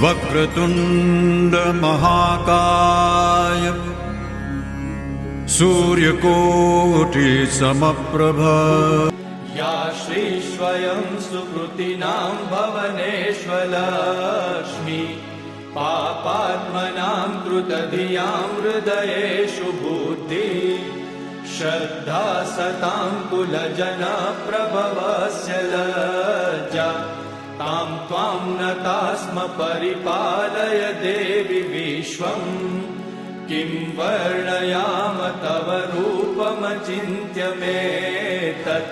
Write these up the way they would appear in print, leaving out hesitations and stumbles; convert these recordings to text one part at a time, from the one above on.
वक्रतुंड महाकाय सूर्यकोटि समप्रभ या श्री स्वयं सुकृतिनां भवनेष्वलक्ष्मी पापात्मनां कृतधियां हृदयेषु बुद्धि श्रद्धा सतां कुलजनप्रभवस्य लज्जा तां त्वां नतास्म परिपालय देवि विश्वम् किं वर्णयाम तव रूपमचिन्त्यमेतत्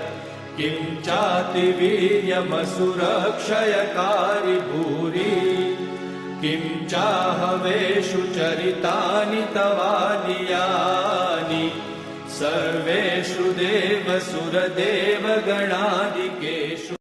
किं चातिवीर्यमसुरक्षयकारि भूरि किं चाहवेषु चरितानि तवानियानि सर्वेषु देवसुरदेवगणादिकेषु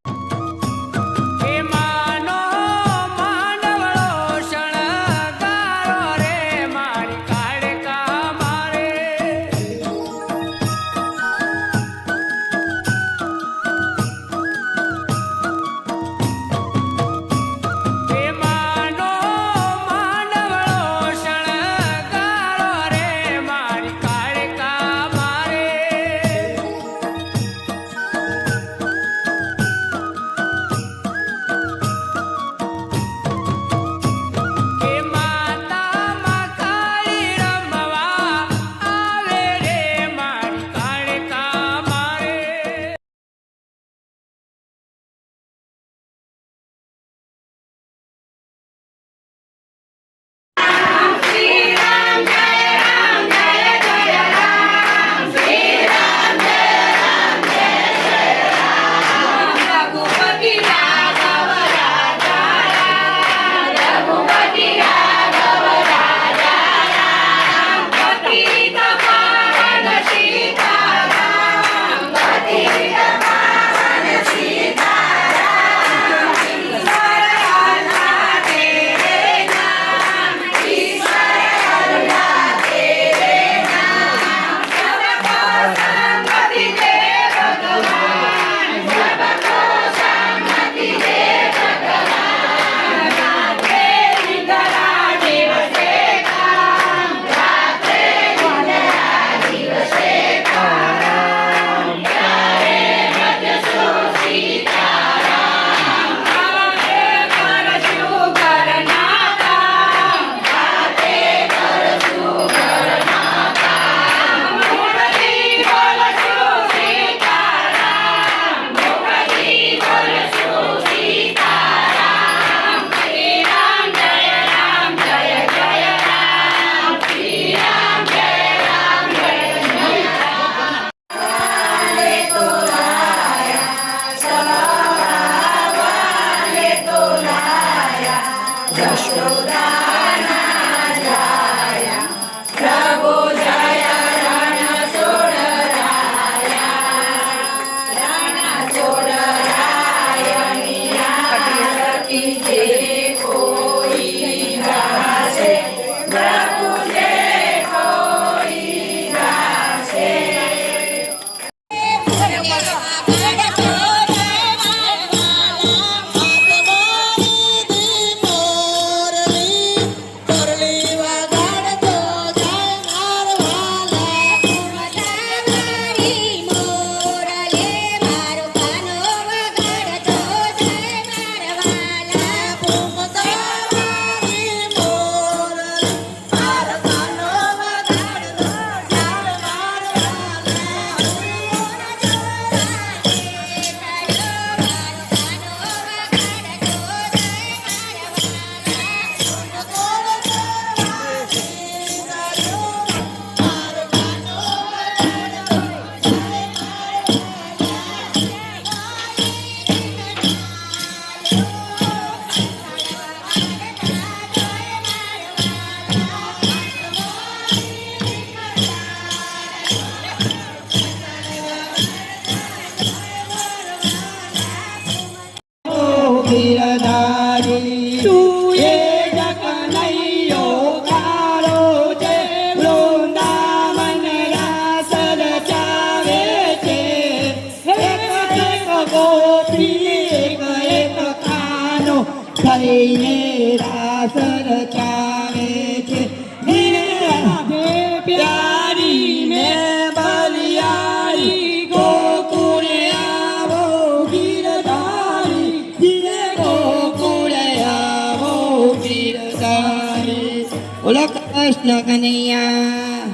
થઈને સરચાવે છે રાધે પ્યારી ને બલિયારી ગોકુળે આવો ગીરધારી ધીરે ગોકુળે આવો ગીરધારી બોલો કૃષ્ણ કનૈયા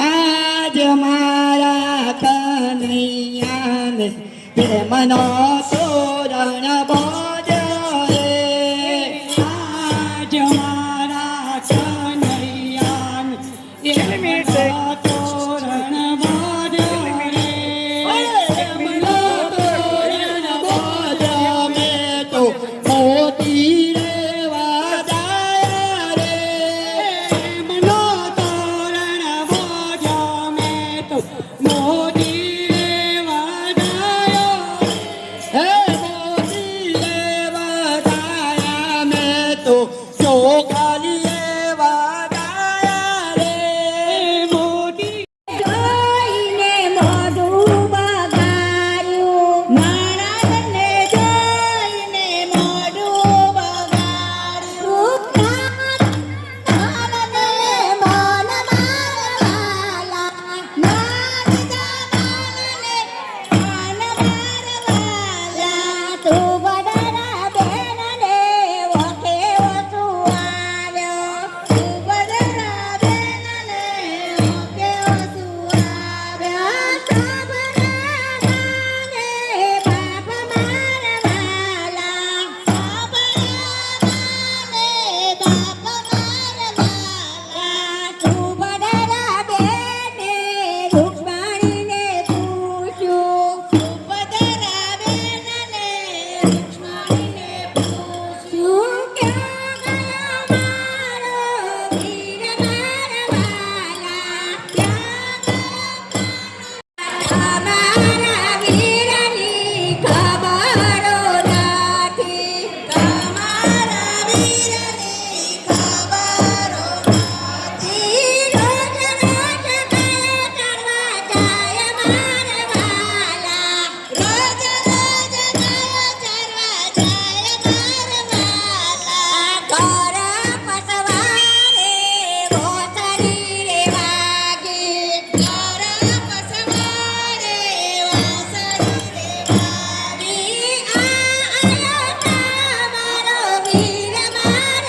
આજ મારા કનૈયાને પ્રેમનો તોરણ બોલ્યો રે આજ મારા કનૈયાને પ્રેમનો તોરણ બોલ્યો રે પ્રેમનો તોરણ બોલ્યો મેં તો મોતી રેવા દાયા રે પ્રેમનો તોરણ બોલ્યો મેં તો મોતી રેવા દાયા હે મોતી રેવા દાયા મેં તો ચોખાલી રેવા દાયા રે મોતી જોઈને મોઢું બગાડ્યું મહારાજને જોઈને મોઢું બગાડ્યું કાનને મન મારવાલા નારદા કાનને કાન મારવાલા તું બદરા બેનને વખે વસુઆવ્યો તું બદરા બેનને વખે વસુઆવ્યો સાબરા ગાને બાપ મારવાલા તું બદરા બેને રૂક્ષ્મણીને પૂછ્યું તું બદરા બેનને રૂક્ષ્મણીને પૂછ્યું ક્યાં ગયો મારો વીર મારવાલા ક્યાં તમારા વીરની ખબરો નથી તમારા વીરની ખબરો નથી રોજ રોજ કાયા કરવા જાય મારવાલા રોજ રોજ કાયા ચરવા જાય મારવાલા ઘર પસવારે ભોસડી રે વાગી ઘર પસવારે વાસળી રે વાગી આયો મારો વીર મારવાલા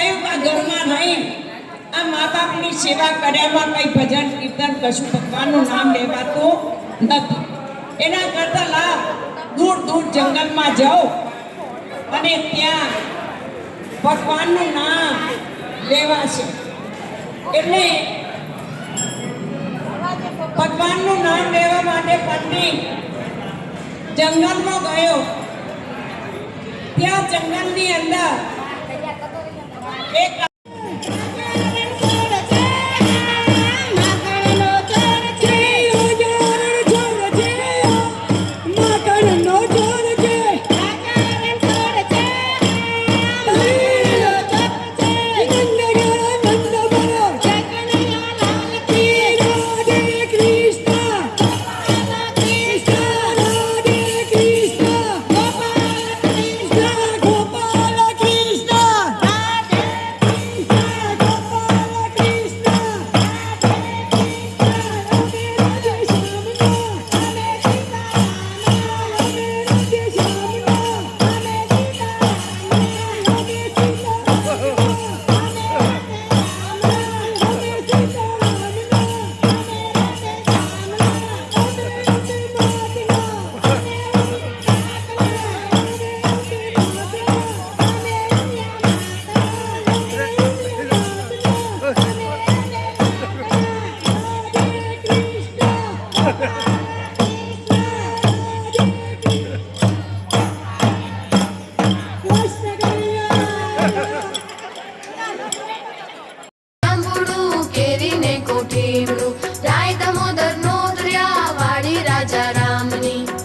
કહ્યું કે ઘરમાં રહી આ મા બાપની સેવા કર્યામાં કઈ ભજન કીર્તન કશું ભગવાનનું નામ લેવાતું નથી. એના કરતા લાભ દૂર દૂર જંગલમાં જાઓ અને ત્યાં ભગવાનનું નામ લેવાશે. એટલે ભગવાનનું નામ લેવા માટે પત્ની જંગલમાં ગયો. ત્યાં જંગલની અંદર એક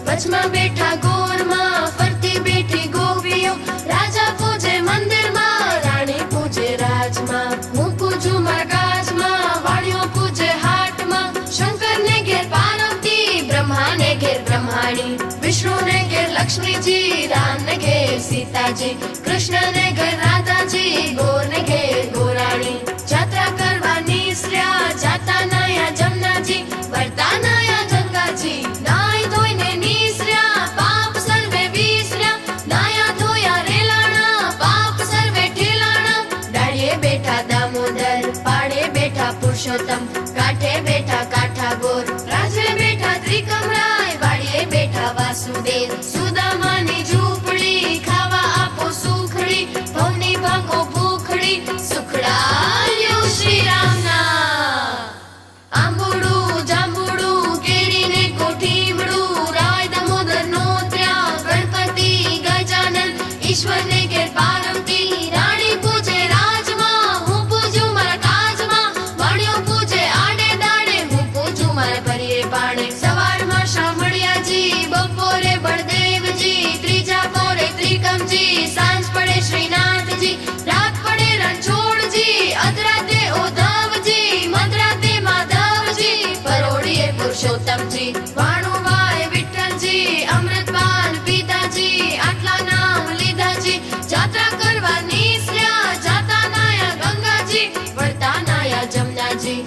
વચમાં બેઠા ગોરમાં ફરતી બેઠી ગોપીઓ રાજા પૂજે મંદિરમાં રાણી પૂજે રાજમાં હું પૂજું મરકાજમાં વાણીઓ પૂજે હાટમાં શંકરને ઘેર પાર્વતી બ્રહ્માને ઘેર બ્રહ્માણી વિષ્ણુને ઘેર લક્ષ્મીજી રામને ઘેર સીતાજી કૃષ્ણને ઘેર રાધાજી ગોરને ઘેર ગોરાણી જાત્રા કરવા નીસર્યા જાતા નાયા જમનાજી વરતા નાયા ગંગાજી નાઈ ધોઈને નીસર્યા પાપ સર્વે વિસર્યા નાયા ધોયા રેલાણા પાપ સર્વે ઠેલાણા ડાળીએ બેઠા દામોદર પાડે બેઠા પુરુષોત્તમ કાંઠે બેઠા કાઠા ગોર રાજે બેઠા ત્રિકમરાય વાડીએ બેઠા વાસુદેવ સુદામાની ઝૂંપડી ખાવા આપો સુખડી ભવની ભાંગો ભૂખડી સુખડાયો શ્રી રામના આંબુડું જાંબુડું કેરીને કોઠીમડું રાય દામોદર નો ત્યા ગણપતિ ગજાનન ઈશ્વરને ઘેર પાર્વતી રાણી પૂજે રાજમાં હું પૂજું મારા કાજમાં વાણિયો પૂજે આડે દાડે હું પૂજું મારા ભરીએ પાણે સવારમાં શામળિયાજી બપોરે બળદેવજી ત્રીજા પોરે ત્રિકમજી સાંજ પડે શ્રીનાથજી રાત પડે રણછોડજી અધરાતે ઉદ્ધવજી મધરાતે માધવજી પરોડીએ પુરુષોત્તમજી વાણુવાય વિઠ્ઠલજી અમૃતપાન પિતાજી આટલા નામ લીધાજી જાત્રા કરવા નીસર્યા જાતા નાયા ગંગાજી વળતા નાયા જમનાજી